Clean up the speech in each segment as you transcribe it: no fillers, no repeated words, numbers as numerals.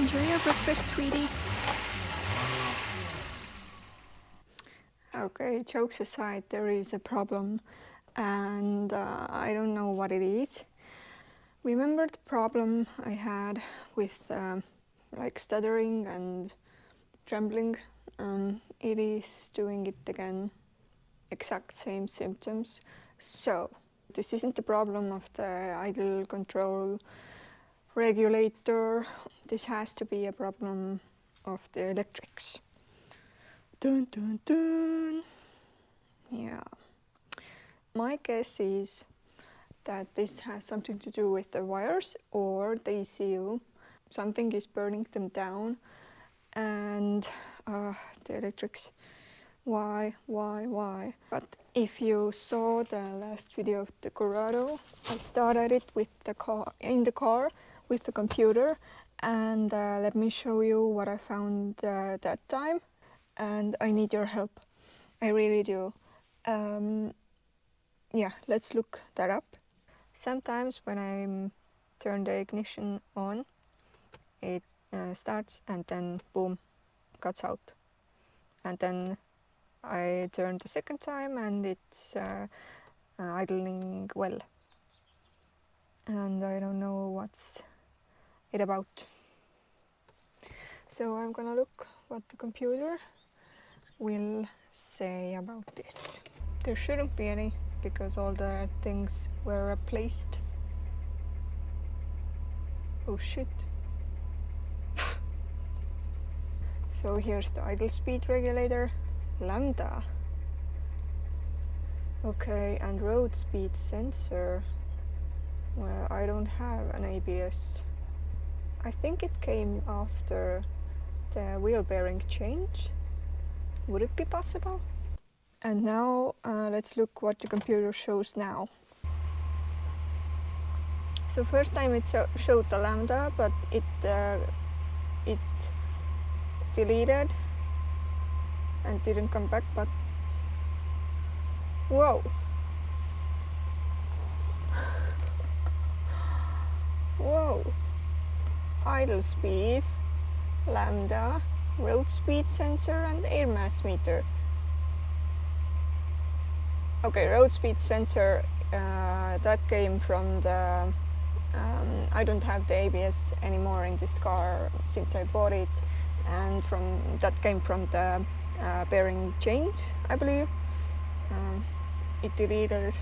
enjoy your breakfast, sweetie? Okay, jokes aside, there is a problem and I don't know what it is. Remember the problem I had with like stuttering and trembling? It is doing it again, exact same symptoms. So this isn't the problem of the idle control regulator. This has to be a problem of the electrics. Dun dun dun. Yeah. My guess is that this has something to do with the wires or the ECU. Something is burning them down and the electrics. Why? But if you saw the last video of the Corrado, I started it with the car, in the car with the computer, and let me show you what I found that time. And I need your help. I really do. Yeah, let's look that up. Sometimes when I turn the ignition on, it starts and then boom, cuts out. And then I turn the second time and it's idling well. And I don't know what's it about. So I'm gonna look what the computer will say about this. There shouldn't be any because all the things were replaced. Oh shit. So here's the idle speed regulator, lambda. Okay, and road speed sensor. Well, I don't have an ABS. I think it came after the wheel bearing change. Would it be possible? And now let's look what the computer shows now. So first time it showed the lambda, but it deleted and didn't come back. But whoa. Whoa. Idle speed, lambda, road speed sensor and air mass meter. Okay, road speed sensor, that came from the I don't have the ABS anymore in this car since I bought it, and that came from the bearing change, I believe. It deleted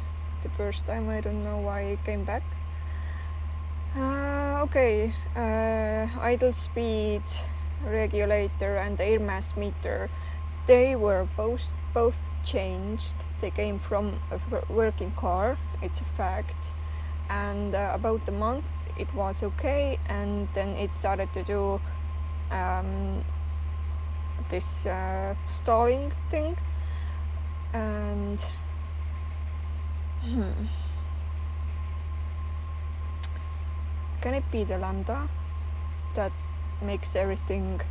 the first time, I don't know why it came back. Okay, idle speed regulator and air mass meter, they were both changed. They came from a working car, it's a fact, and about a month it was okay, and then it started to do this stalling thing, and can it be the lambda that makes everything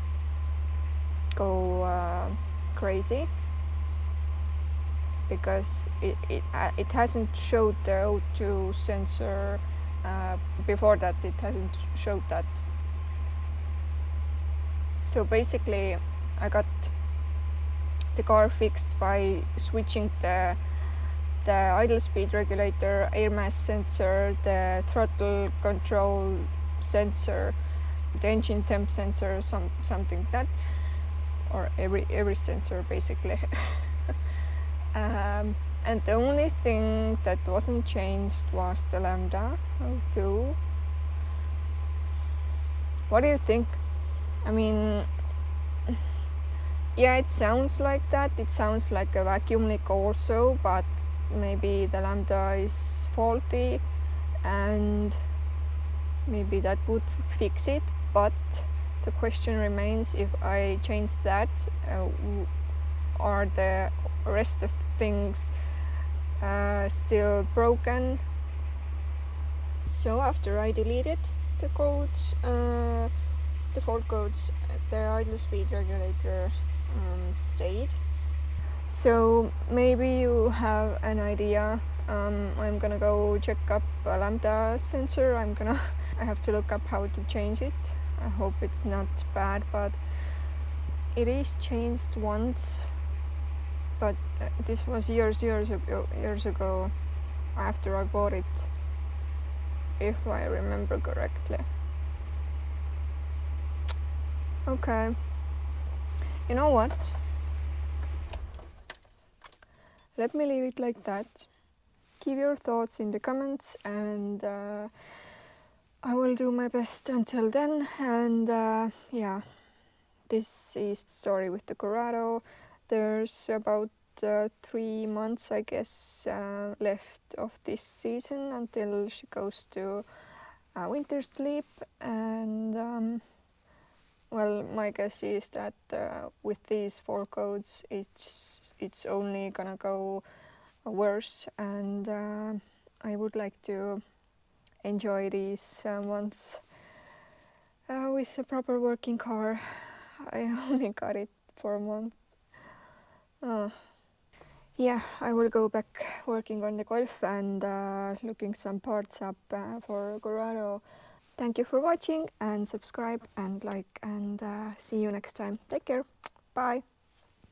go crazy? Because it hasn't showed the O2 sensor before that. It hasn't showed that. So basically, I got the car fixed by switching the idle speed regulator, air mass sensor, the throttle control sensor, the engine temp sensor, something like that, or every sensor basically. And the only thing that wasn't changed was the lambda O2. What do you think? I mean, yeah, it sounds like that. It sounds like a vacuum leak also, but maybe the lambda is faulty and maybe that would fix it. But the question remains, if I change that, are the rest of the things still broken? So after I deleted the codes, the fault codes, the idle speed regulator stayed. So maybe you have an idea. I'm gonna go check up a lambda sensor. I have to look up how to change it. I hope it's not bad, but it is changed once. But this was years ago after I bought it, if I remember correctly. Okay. You know what? Let me leave it like that. Give your thoughts in the comments, and I will do my best until then. And yeah, this is the story with the Corrado. There's about 3 months, I guess, left of this season until she goes to winter sleep. And well, my guess is that with these 4 coats, it's only gonna go worse, and I would like to enjoy these months with a proper working car. I only got it for a month. Yeah, I will go back working on the Golf and looking some parts up for Corrado. Thank you for watching, and subscribe and like, and see you next time. Take care. Bye.